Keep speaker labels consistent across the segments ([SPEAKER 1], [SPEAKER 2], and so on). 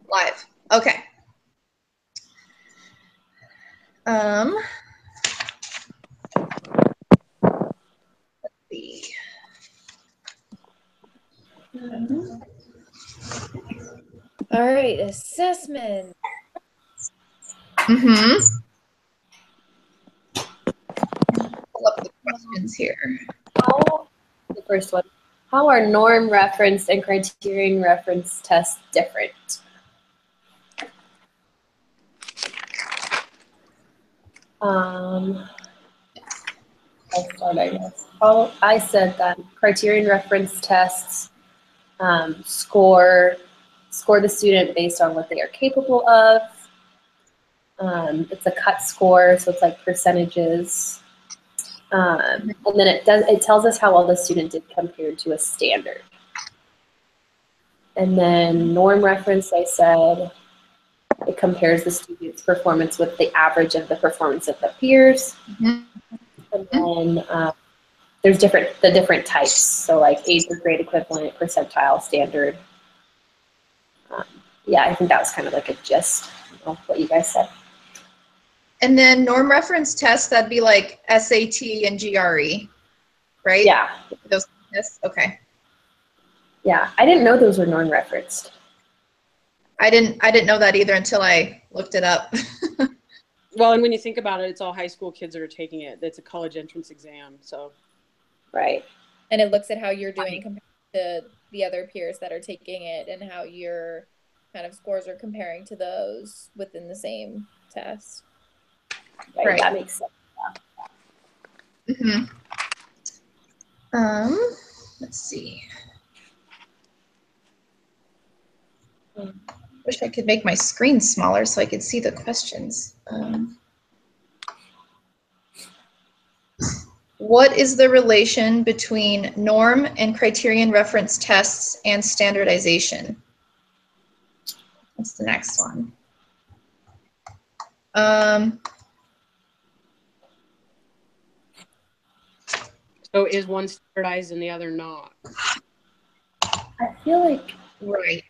[SPEAKER 1] Live. Okay. Let's see.
[SPEAKER 2] All right, assessment.
[SPEAKER 1] Mm-hmm. Pull up the questions here.
[SPEAKER 3] The first one. How are norm reference and criterion reference tests different? I'll start, I guess. I said that criterion reference tests score the student based on what they are capable of. It's a cut score, so it's like percentages. And then it tells us how well the student did compared to a standard. And then norm reference, I said, it compares the student's performance with the average of the performance of the peers.
[SPEAKER 1] Mm-hmm.
[SPEAKER 3] And then there's the different types. So like age or grade equivalent, percentile, standard. Yeah, I think that was kind of like a gist of what you guys said.
[SPEAKER 1] And then norm reference tests, that'd be like SAT and GRE, right?
[SPEAKER 3] Yeah.
[SPEAKER 1] Those tests? Okay.
[SPEAKER 3] Yeah, I didn't know those were norm referenced.
[SPEAKER 1] I didn't know that either until I looked it up.
[SPEAKER 4] Well, and when you think about it, it's all high school kids that are taking it. It's a college entrance exam, so.
[SPEAKER 3] Right.
[SPEAKER 2] And it looks at how you're doing compared to the other peers that are taking it and how your kind of scores are comparing to those within the same test.
[SPEAKER 3] Right. That makes sense.
[SPEAKER 1] Mm-hmm. Let's see. Wish I could make my screen smaller so I could see the questions. What is the relation between norm and criterion reference tests and standardization? That's the next one.
[SPEAKER 4] So is one standardized and the other not?
[SPEAKER 3] I feel like
[SPEAKER 1] right.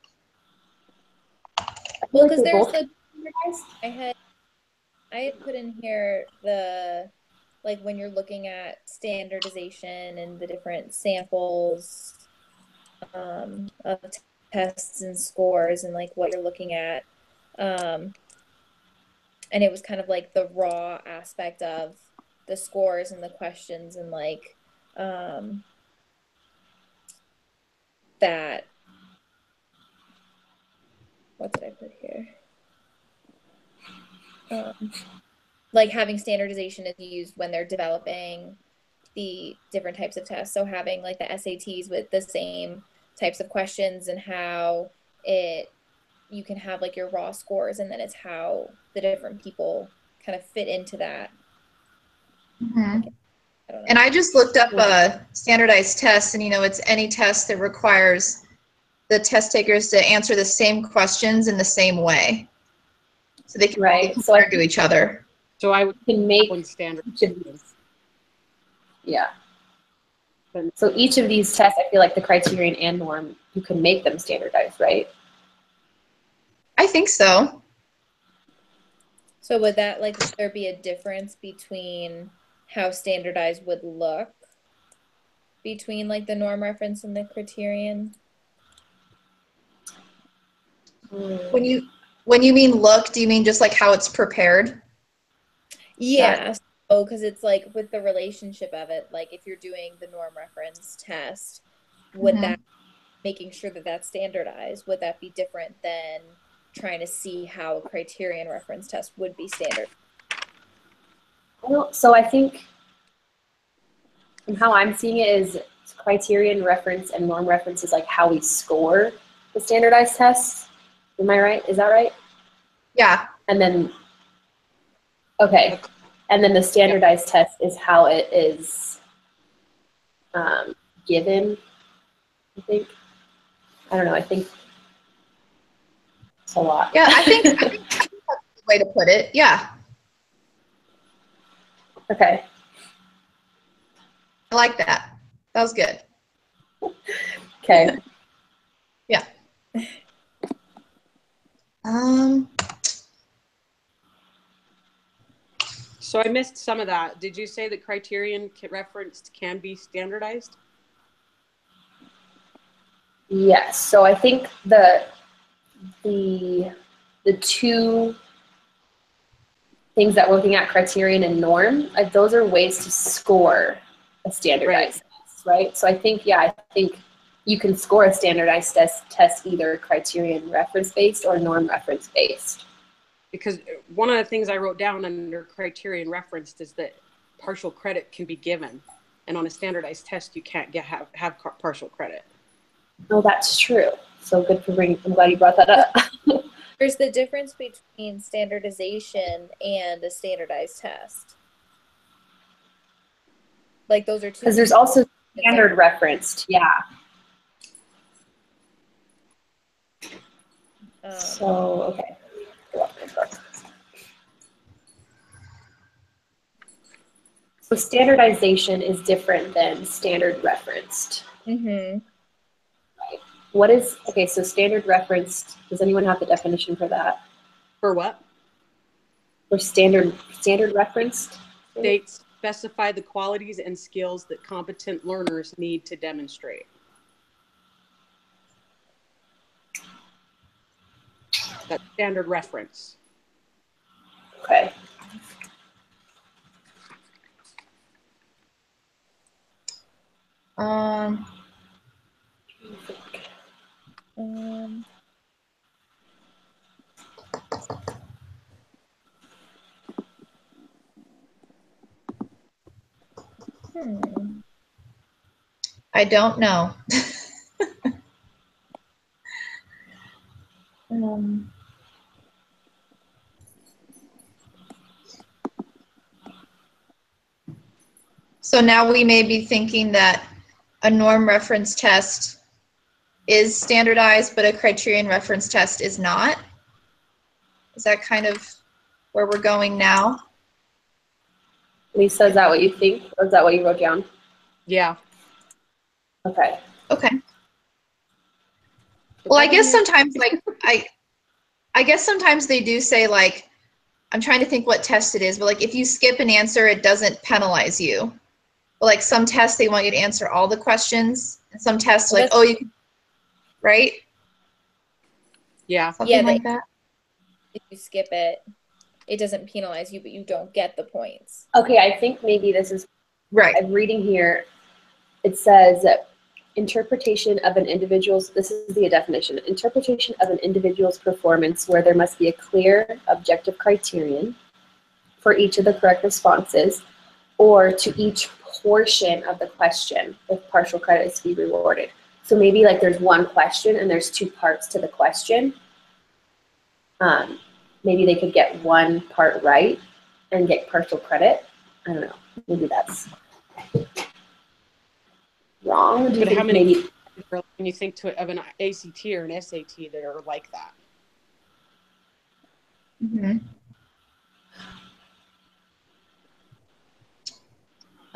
[SPEAKER 2] Well, because there's the I had put in here the like when you're looking at standardization and the different samples of tests and scores and like what you're looking at. And it was kind of like the raw aspect of the scores and the questions and like that. What did I put here? Like having standardization is used when they're developing the different types of tests. So having like the SATs with the same types of questions and how you can have like your raw scores and then it's how the different people kind of fit into that.
[SPEAKER 1] Mm-hmm. And I just looked up a standardized test, and it's any test that requires the test takers to answer the same questions in the same way, so they can compare to each other.
[SPEAKER 4] So I
[SPEAKER 3] can make
[SPEAKER 4] one standard.
[SPEAKER 3] Yeah. So each of these tests, I feel like the criterion and norm, you can make them standardized, right?
[SPEAKER 1] I think so.
[SPEAKER 2] So would that would there be a difference between how standardized would look between like the norm reference and the criterion?
[SPEAKER 1] When you mean look, do you mean just like how it's prepared?
[SPEAKER 2] Yeah. So because it's like with the relationship of it, like if you're doing the norm reference test, would that making sure that that's standardized, would that be different than trying to see how a criterion reference test would be standard?
[SPEAKER 3] Well, so I think how I'm seeing it is criterion reference and norm reference is like how we score the standardized tests. Am I right? Is that right?
[SPEAKER 1] Yeah.
[SPEAKER 3] And then, okay. And then the standardized test is how it is given, I think. I don't know. I think it's a lot.
[SPEAKER 1] Yeah, I think that's a good way to put it. Yeah.
[SPEAKER 3] Okay.
[SPEAKER 1] I like that. That was good.
[SPEAKER 3] Okay.
[SPEAKER 1] Yeah. Um,
[SPEAKER 4] So I missed some of that. Did you say that criterion referenced can be standardized?
[SPEAKER 3] Yes. So I think the two things that we're looking at, criterion and norm, those are ways to score a standardized test, right? So I think you can score a standardized test either criterion reference based or norm reference based.
[SPEAKER 4] Because one of the things I wrote down under criterion referenced is that partial credit can be given, and on a standardized test you can't have partial credit.
[SPEAKER 3] Oh, that's true. So good for bringing. I'm glad you brought that up.
[SPEAKER 2] There's the difference between standardization and a standardized test. Like those are two.
[SPEAKER 3] Because there's also standard referenced, yeah. So, okay. So standardization is different than standard referenced.
[SPEAKER 2] Mm-hmm.
[SPEAKER 3] What is, okay, so standard referenced, does anyone have the definition for that?
[SPEAKER 4] For what?
[SPEAKER 3] For standard referenced?
[SPEAKER 4] States specify the qualities and skills that competent learners need to demonstrate. That's standard reference.
[SPEAKER 3] Okay.
[SPEAKER 2] Um,
[SPEAKER 1] I don't know. So now we may be thinking that a norm reference test is standardized, but a criterion reference test is not. Is that kind of where we're going now?
[SPEAKER 3] Lisa, is that what you think? Or is that what you wrote down?
[SPEAKER 4] Yeah.
[SPEAKER 3] Okay.
[SPEAKER 1] Okay. Well, I guess sometimes like I guess sometimes they do say like, I'm trying to think what test it is, but like if you skip an answer, it doesn't penalize you. But like some tests, they want you to answer all the questions. And some tests like, oh, you can, right?
[SPEAKER 4] Yeah.
[SPEAKER 1] Something like that.
[SPEAKER 2] If you skip it, it doesn't penalize you, but you don't get the points.
[SPEAKER 3] Okay, I think maybe this is,
[SPEAKER 1] right.
[SPEAKER 3] I'm reading here, it says interpretation of an individual's, this is the definition, interpretation of an individual's performance where there must be a clear objective criterion for each of the correct responses or to each portion of the question if partial credit is to be rewarded. So maybe like there's one question and there's two parts to the question. Maybe they could get one part right and get partial credit. I don't know. Maybe that's wrong. Do you think maybe
[SPEAKER 4] when you think of an ACT or an SAT that are like that?
[SPEAKER 1] Mm-hmm.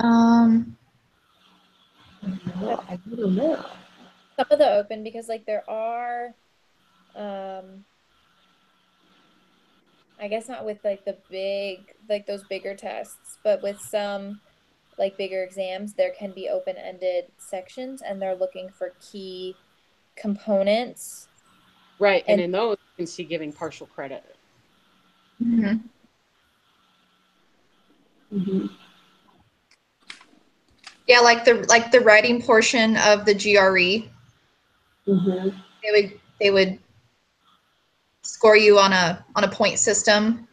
[SPEAKER 3] I don't know.
[SPEAKER 2] Some of the open, because like there are, I guess not with like the big, like those bigger tests, but with some like bigger exams, there can be open-ended sections and they're looking for key components.
[SPEAKER 4] Right, and in those you can see giving partial credit.
[SPEAKER 1] Mm-hmm.
[SPEAKER 3] Mm-hmm.
[SPEAKER 1] Yeah, like the writing portion of the GRE.
[SPEAKER 3] Mm-hmm.
[SPEAKER 1] They would score you on a point system.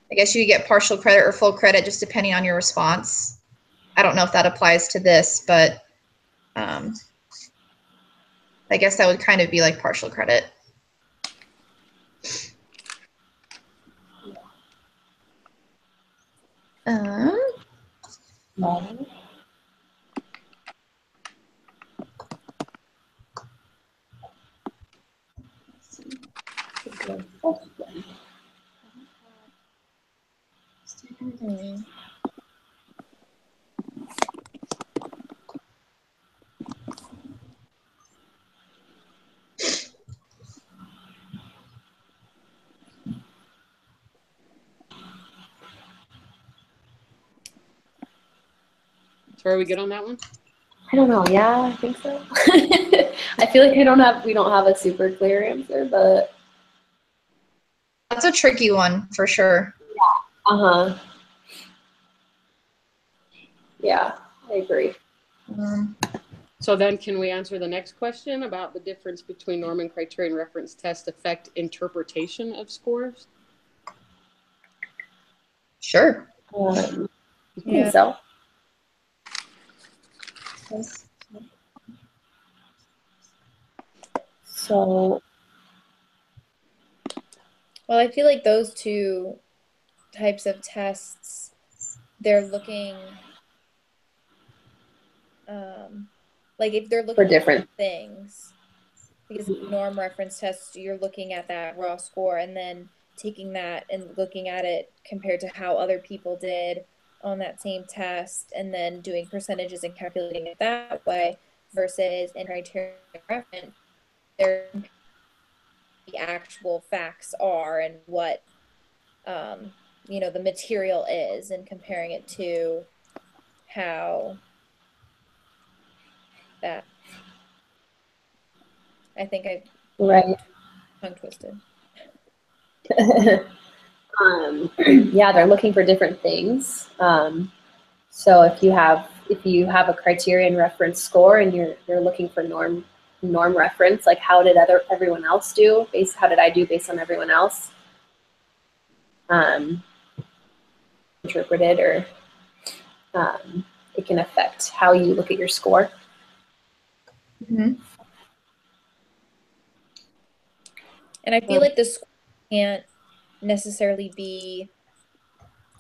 [SPEAKER 1] I guess you get partial credit or full credit just depending on your response. I don't know if that applies to this, but I guess that would kind of be like partial credit.
[SPEAKER 4] So are we good on that one?
[SPEAKER 3] I don't know. Yeah, I think so. I feel like we don't have a super clear answer, but
[SPEAKER 1] That's a tricky one for sure.
[SPEAKER 3] uh-huh. Yeah, I agree.
[SPEAKER 4] So then can we answer the next question about the difference between norm and criterion reference test affect interpretation of scores?
[SPEAKER 1] Sure.
[SPEAKER 3] I think
[SPEAKER 2] Yeah.
[SPEAKER 3] so. So,
[SPEAKER 2] Well, I feel like those two types of tests, they're looking, like if they're looking
[SPEAKER 3] for different
[SPEAKER 2] things, because norm reference tests, you're looking at that raw score and then taking that and looking at it compared to how other people did on that same test and then doing percentages and calculating it that way versus in criterion reference, there the actual facts are and what the material is and comparing it to how that I think I
[SPEAKER 3] right.
[SPEAKER 2] tongue twisted.
[SPEAKER 3] Yeah, they're looking for different things. So if you have a criterion reference score and you're looking for norm reference, like how did everyone else do? How did I do based on everyone else? Interpreted or it can affect how you look at your score.
[SPEAKER 1] Mm-hmm.
[SPEAKER 2] And I feel like the score can't necessarily be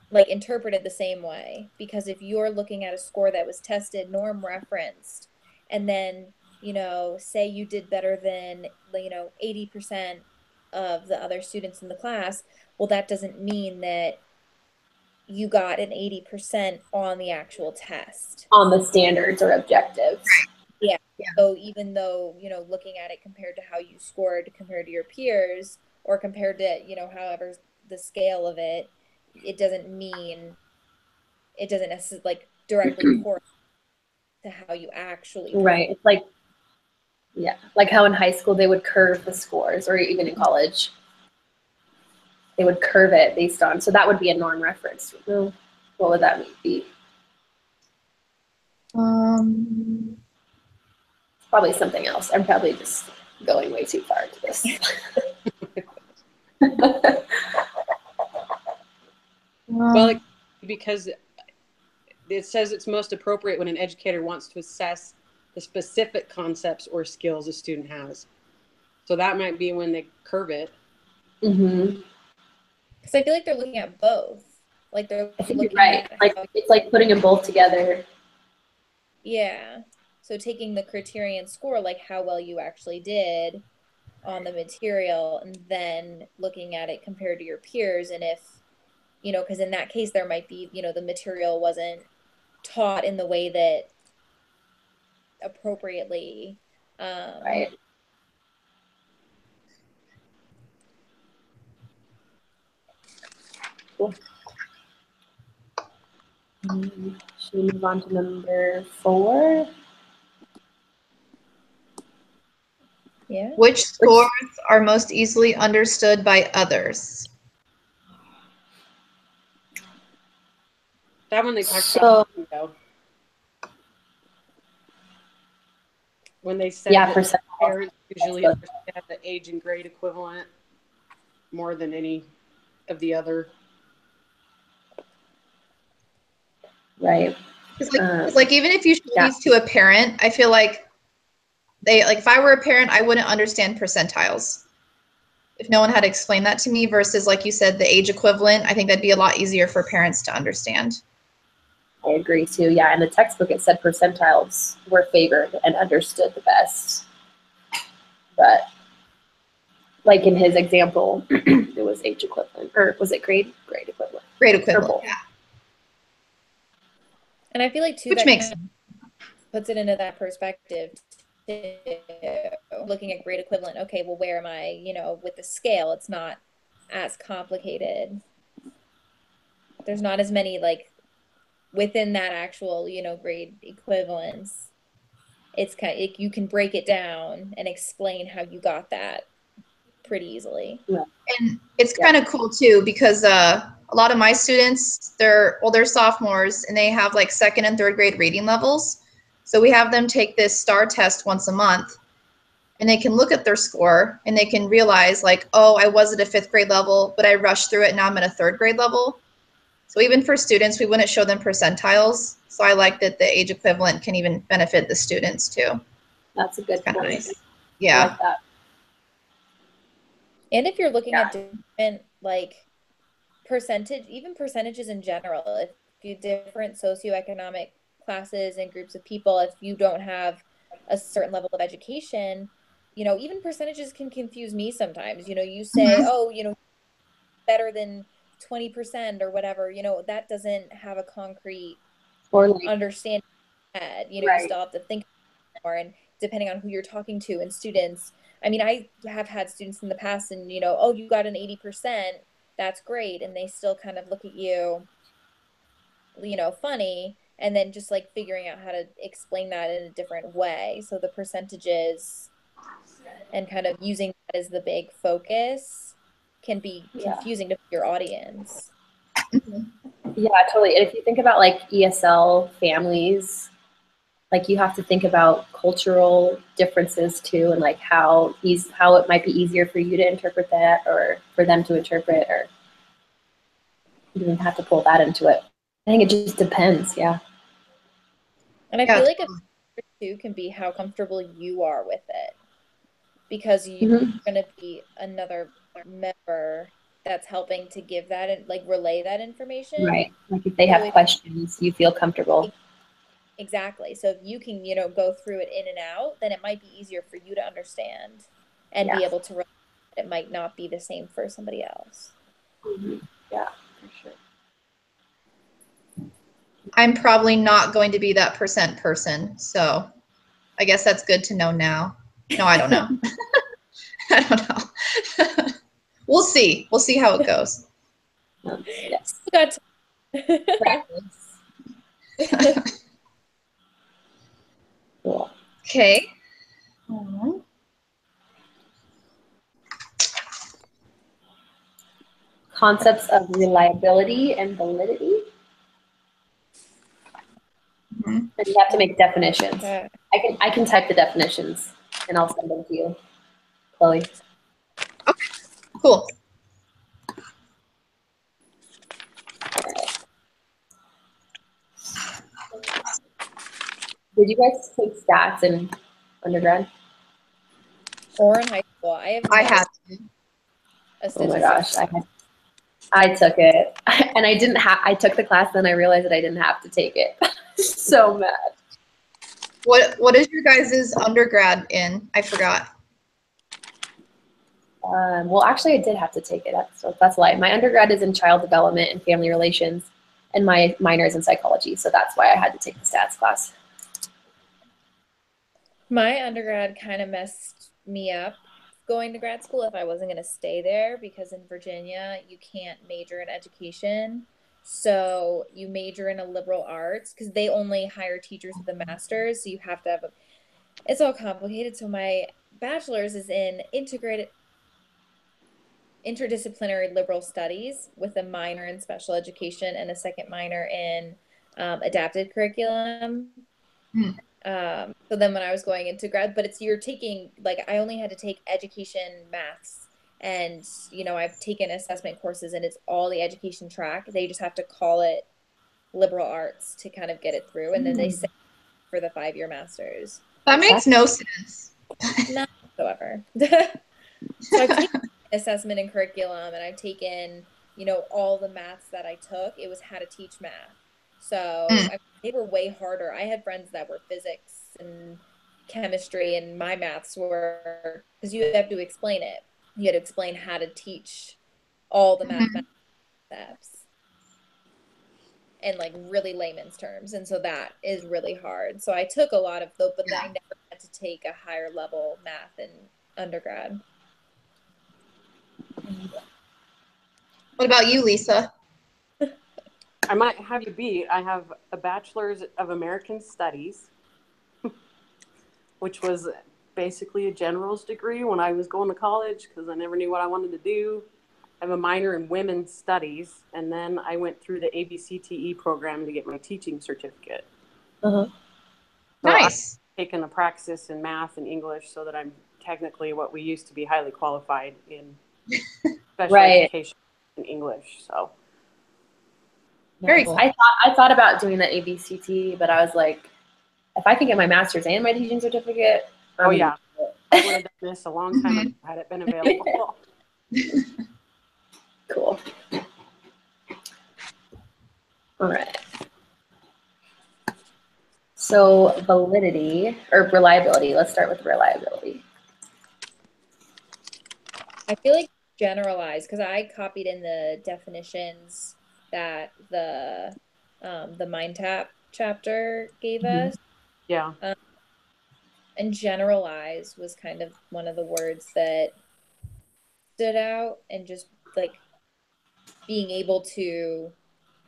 [SPEAKER 2] like interpreted the same way because if you're looking at a score that was tested norm referenced and then say you did better than 80% of the other students in the class, well that doesn't mean that you got an 80% on the actual test
[SPEAKER 3] on the standards or objectives.
[SPEAKER 2] yeah so even though looking at it compared to how you scored compared to your peers or compared to however the scale of it, it doesn't necessarily like directly correlate to how you actually perform.
[SPEAKER 3] Right. It's like, yeah, like how in high school they would curve the scores, or even in college, they would curve it based on. So that would be a norm reference. What would that be? Probably something else. I'm probably just going way too far into this.
[SPEAKER 4] Well, because it says it's most appropriate when an educator wants to assess the specific concepts or skills a student has. So that might be when they curve it.
[SPEAKER 2] Mm-hmm. Because I feel like they're looking at both. Like they're
[SPEAKER 3] I think
[SPEAKER 2] looking
[SPEAKER 3] you're right.
[SPEAKER 2] at
[SPEAKER 3] like it's like putting them both together.
[SPEAKER 2] Yeah. So taking the criterion score, like how well you actually did on the material, and then looking at it compared to your peers, and if because in that case there might be the material wasn't taught in the way that appropriately
[SPEAKER 3] Right. Cool. Should we move on to number 4?
[SPEAKER 2] Yeah.
[SPEAKER 1] Which scores are most easily understood by others?
[SPEAKER 4] That one they talked about when they said that parents usually understand the age and grade equivalent more than any of the other.
[SPEAKER 3] Right.
[SPEAKER 1] It's like even if you show these to a parent, I feel like if I were a parent, I wouldn't understand percentiles. If no one had explained that to me versus, like you said, the age equivalent, I think that'd be a lot easier for parents to understand.
[SPEAKER 3] I agree too. Yeah, in the textbook it said percentiles were favored and understood the best. But like in his example, it was age equivalent, or was it grade equivalent?
[SPEAKER 1] Grade equivalent, yeah.
[SPEAKER 2] And I feel like too, that kind of puts it into that perspective too. Looking at grade equivalent, okay, well, where am I, with the scale, it's not as complicated. There's not as many like within that actual, grade equivalence, it's you can break it down and explain how you got that pretty easily.
[SPEAKER 1] And it's kind of cool too, because a lot of my students, they're sophomores and they have like second and third grade reading levels. So we have them take this STAR test once a month, and they can look at their score and they can realize like, oh, I was at a fifth grade level, but I rushed through it. Now I'm at a third grade level. So even for students, we wouldn't show them percentiles. So I like that the age equivalent can even benefit the students too.
[SPEAKER 3] That's a good point.
[SPEAKER 1] Nice. Yeah.
[SPEAKER 3] I like that.
[SPEAKER 2] And if you're looking at different like percentages in general, if you different socioeconomic classes and groups of people, if you don't have a certain level of education, even percentages can confuse me sometimes. You say, oh, better than 20% or whatever, that doesn't have a concrete understanding in your head. You still have to think more, and depending on who you're talking to and students. I mean, I have had students in the past and, oh, you got an 80%, that's great. And they still kind of look at you, funny, and then just like figuring out how to explain that in a different way. So the percentages and kind of using that as the big focus can be confusing to your audience.
[SPEAKER 3] Yeah, totally. And if you think about like ESL families, like you have to think about cultural differences too, and like how it might be easier for you to interpret that or for them to interpret, or you don't have to pull that into it. I think it just depends. Yeah.
[SPEAKER 2] And I feel like a too can be how comfortable you are with it, because you're going to be another member that's helping to give that and like relay that information.
[SPEAKER 3] Right. Like if they have questions, you feel comfortable.
[SPEAKER 2] Exactly. So if you can, go through it in and out, then it might be easier for you to understand and be able to relate. It might not be the same for somebody else.
[SPEAKER 3] Yeah, for sure.
[SPEAKER 1] I'm probably not going to be that percent person, so I guess that's good to know now. No, I don't know. I don't know. We'll see. We'll see how it goes.
[SPEAKER 3] Yes.
[SPEAKER 1] Practice.
[SPEAKER 3] Cool.
[SPEAKER 1] Okay.
[SPEAKER 3] Concepts of reliability and validity. And you have to make definitions.
[SPEAKER 2] Okay.
[SPEAKER 3] I can type the definitions and I'll send them to you, Chloe.
[SPEAKER 1] Okay. Cool.
[SPEAKER 3] Did you guys take stats in undergrad?
[SPEAKER 2] Or in high school? I
[SPEAKER 1] had
[SPEAKER 3] Oh my gosh, I took it, and I took the class, then I realized that I didn't have to take it. So mad.
[SPEAKER 1] What is your guys' undergrad in? I forgot.
[SPEAKER 3] Well, actually, I did have to take it, so that's why. My undergrad is in child development and family relations, and my minor is in psychology, so that's why I had to take the stats class.
[SPEAKER 2] My undergrad kind of messed me up going to grad school if I wasn't going to stay there, because in Virginia, you can't major in education. So you major in a liberal arts because they only hire teachers with a master's. So you have to have it's all complicated. So my bachelor's is in interdisciplinary liberal studies with a minor in special education and a second minor in adapted curriculum. So then when I was going into grad, but you're taking, like, I only had to take education maths, and, I've taken assessment courses, and it's all the education track. They just have to call it liberal arts to kind of get it through. And then they say for the 5-year master's.
[SPEAKER 1] That makes no sense.
[SPEAKER 2] Not whatsoever. So I've taken assessment and curriculum, and I've taken, all the maths that I took. It was how to teach math. So they were way harder. I had friends that were physics and chemistry, and my maths were, because you have to explain it. You had to explain how to teach all the math steps in like really layman's terms. And so that is really hard. So I took a lot of those, but then I never had to take a higher level math in undergrad.
[SPEAKER 1] What about you, Lisa?
[SPEAKER 4] I might have you beat. I have a Bachelor's of American Studies, which was basically a general's degree when I was going to college because I never knew what I wanted to do. I have a minor in women's studies, and then I went through the ABCTE program to get my teaching certificate.
[SPEAKER 3] Uh-huh.
[SPEAKER 4] So
[SPEAKER 1] Nice.
[SPEAKER 4] I've taken a praxis in math and English so that I'm technically what we used to be highly qualified in special education in English. So
[SPEAKER 1] very cool.
[SPEAKER 3] I thought about doing the ABCT, but I was like, if I could get my master's and my teaching certificate,
[SPEAKER 4] I would have done this a long time ago had it been available.
[SPEAKER 3] Cool. All right. So validity or reliability. Let's start with reliability.
[SPEAKER 2] I feel like generalized because I copied in the definitions that the MindTap chapter gave us.
[SPEAKER 4] Yeah.
[SPEAKER 2] And generalize was kind of one of the words that stood out, and just like being able to,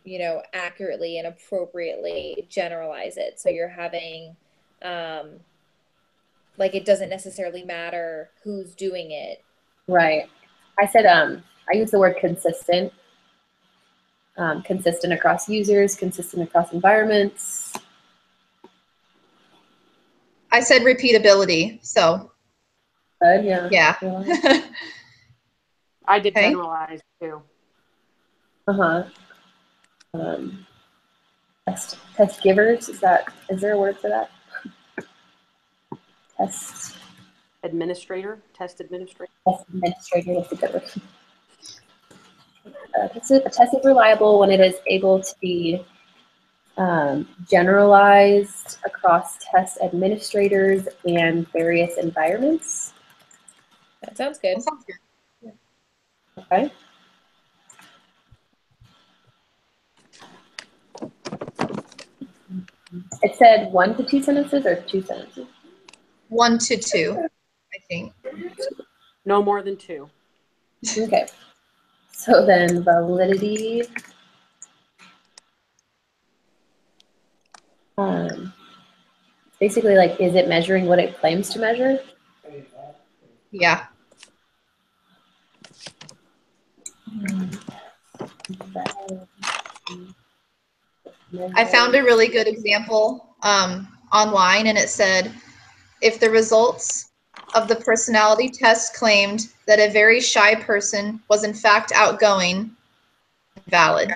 [SPEAKER 2] you know, accurately and appropriately generalize it. So you're having, like, it doesn't necessarily matter who's doing it.
[SPEAKER 3] Right. I said, I use the word consistent. Consistent across users, consistent across environments.
[SPEAKER 1] I said repeatability, so.
[SPEAKER 3] Good, yeah.
[SPEAKER 1] Yeah.
[SPEAKER 4] I did generalize too.
[SPEAKER 3] Uh-huh. Test givers, is there a word for that? Test
[SPEAKER 4] administrator, test administrator.
[SPEAKER 3] Test administrator, that's a good word. A test is reliable when it is able to be generalized across test administrators and various environments.
[SPEAKER 2] That sounds good.
[SPEAKER 1] That sounds good.
[SPEAKER 3] Okay. It said 1 to 2 sentences or 2 sentences?
[SPEAKER 1] 1 to 2, I think.
[SPEAKER 4] No more than 2.
[SPEAKER 3] Okay. So then validity. Basically, like, is it measuring what it claims to measure?
[SPEAKER 1] Yeah. I found a really good example online, and it said, if the results of the personality test claimed that a very shy person was in fact outgoing, valid.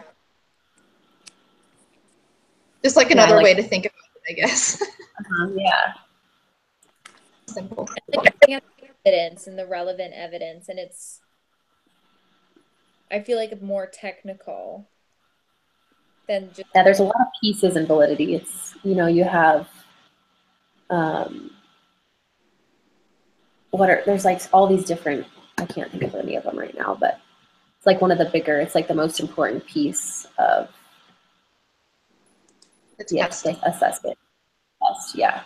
[SPEAKER 1] Just like another way to think about it, I guess.
[SPEAKER 3] Yeah.
[SPEAKER 1] Simple.
[SPEAKER 2] Like evidence and the relevant evidence, and I feel like more technical than just.
[SPEAKER 3] Yeah, there's a lot of pieces in validity. It's, you know, you have there's like all these different, I can't think of any of them right now, but it's like one of the bigger, it's like the most important piece of the assessment test. Yeah.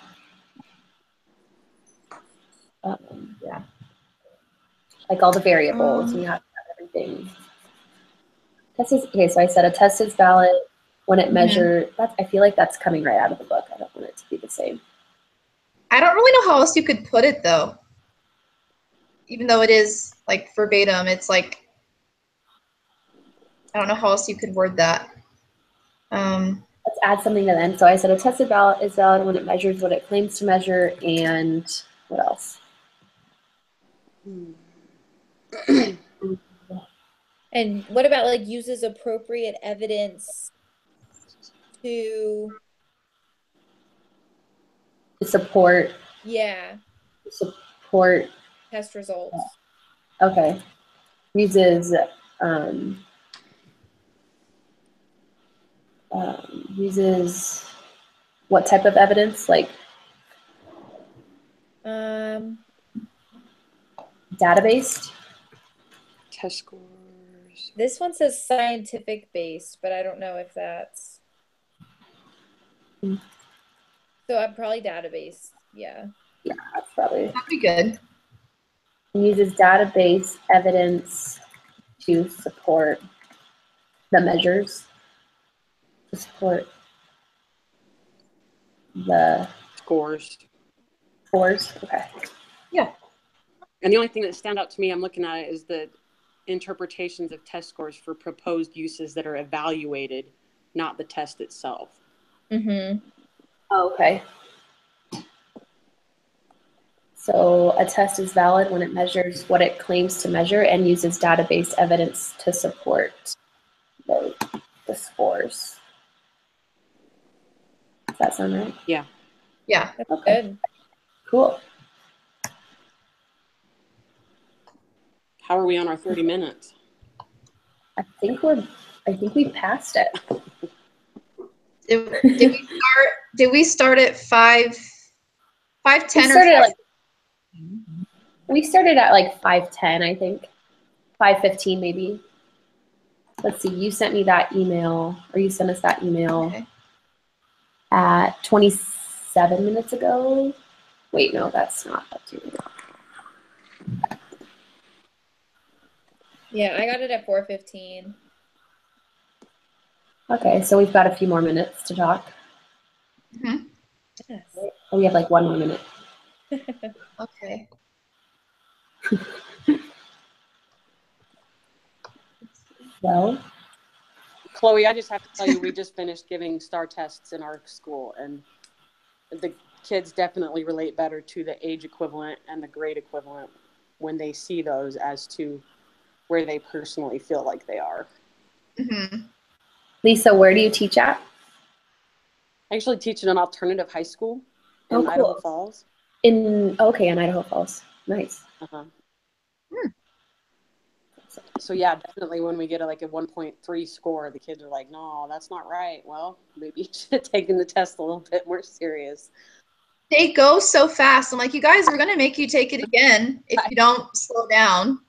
[SPEAKER 1] Yeah.
[SPEAKER 3] Like all the variables, and you have to have everything. Test is, okay, so I said a test is valid when it measures, I feel like that's coming right out of the book. I don't want it to be the same.
[SPEAKER 1] I don't really know how else you could put it, though. Even though it is like verbatim, it's like, I don't know how else you could word that.
[SPEAKER 3] Let's add something to the end. So I said a test is valid when it measures what it claims to measure, and what else?
[SPEAKER 2] And what about like uses appropriate evidence to
[SPEAKER 3] support?
[SPEAKER 2] Yeah.
[SPEAKER 3] Support
[SPEAKER 2] test results.
[SPEAKER 3] Okay. Uses uses what type of evidence? Like database?
[SPEAKER 4] Test scores.
[SPEAKER 2] This one says scientific based, but I don't know if that's. So I'm probably database. Yeah.
[SPEAKER 3] Yeah, that's probably.
[SPEAKER 1] That'd be good.
[SPEAKER 3] Uses database evidence to support the measures. to support the
[SPEAKER 4] Scores.
[SPEAKER 3] scores? Okay.
[SPEAKER 1] Yeah.
[SPEAKER 4] And the only thing that stand out to me, I'm looking at it, is the interpretations of test scores for proposed uses that are evaluated, not the test itself.
[SPEAKER 2] Mm-hmm.
[SPEAKER 3] Oh, okay. So a test is valid when it measures what it claims to measure and uses database evidence to support the scores. Does that sound right?
[SPEAKER 4] Yeah.
[SPEAKER 1] Yeah.
[SPEAKER 2] That's
[SPEAKER 3] Okay.
[SPEAKER 2] good.
[SPEAKER 3] Cool.
[SPEAKER 4] How are we on our 30 minutes?
[SPEAKER 3] I think we passed it.
[SPEAKER 1] Did we start at 5:10 or
[SPEAKER 3] We started at like 5:10, I think. 5:15 maybe. Let's see, you sent me that email, or you sent us that email
[SPEAKER 1] okay.
[SPEAKER 3] at 27 minutes ago. Wait, no, that's not up to you.
[SPEAKER 2] Yeah, I got it at 4:15.
[SPEAKER 3] Okay, so we've got a few more minutes to talk.
[SPEAKER 1] Mhm.
[SPEAKER 2] Yes.
[SPEAKER 3] Oh, we have like 1 more minute.
[SPEAKER 1] Okay.
[SPEAKER 3] Well,
[SPEAKER 4] Chloe, I just have to tell you, we just finished giving STAR tests in our school, and the kids definitely relate better to the age equivalent and the grade equivalent when they see those as to where they personally feel like they are.
[SPEAKER 1] Mm-hmm.
[SPEAKER 3] Lisa, where do you teach at?
[SPEAKER 4] I actually teach in an alternative high school in
[SPEAKER 3] Oh,
[SPEAKER 4] Idaho
[SPEAKER 3] cool.
[SPEAKER 4] Falls.
[SPEAKER 3] In Idaho Falls. Nice.
[SPEAKER 4] Uh-huh.
[SPEAKER 1] Hmm.
[SPEAKER 4] So yeah, definitely when we get a 1.3 score, the kids are like, no, that's not right. Well, maybe you should have taken the test a little bit more serious.
[SPEAKER 1] They go so fast. I'm like, you guys, we're gonna make you take it again if you don't slow down.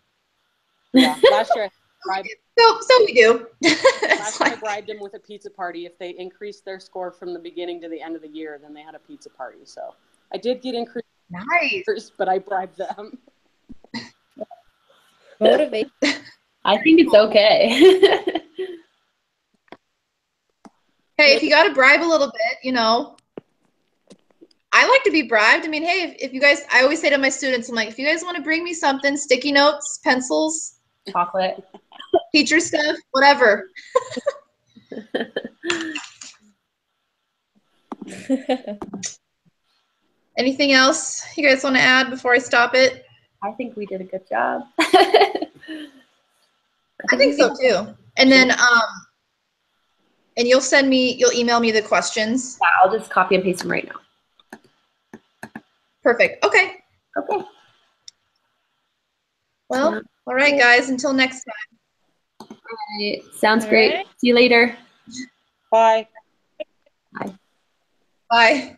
[SPEAKER 4] Yeah, last year
[SPEAKER 1] So we do.
[SPEAKER 4] last year I bribed them with a pizza party. If they increased their score from the beginning to the end of the year, then they had a pizza party. So I did get increased
[SPEAKER 1] Nice.
[SPEAKER 4] scores, but I bribed them.
[SPEAKER 2] Motivate.
[SPEAKER 3] I think it's okay.
[SPEAKER 1] Hey, if you got to bribe a little bit, you know, I like to be bribed. I mean, hey, if you guys, I always say to my students, I'm like, if you guys want to bring me something, sticky notes, pencils,
[SPEAKER 3] Chocolate.
[SPEAKER 1] teacher stuff, whatever. Anything else you guys want to add before I stop it?
[SPEAKER 3] I think we did a good job.
[SPEAKER 1] I think so too. And then, and you'll email me the questions.
[SPEAKER 3] Yeah, I'll just copy and paste them right now.
[SPEAKER 1] Perfect. Okay.
[SPEAKER 3] Okay.
[SPEAKER 1] Well, all right, guys, until next time.
[SPEAKER 3] All right. Sounds
[SPEAKER 2] All
[SPEAKER 3] great.
[SPEAKER 2] right.
[SPEAKER 3] See you later.
[SPEAKER 4] Bye.
[SPEAKER 3] Bye.
[SPEAKER 1] Bye.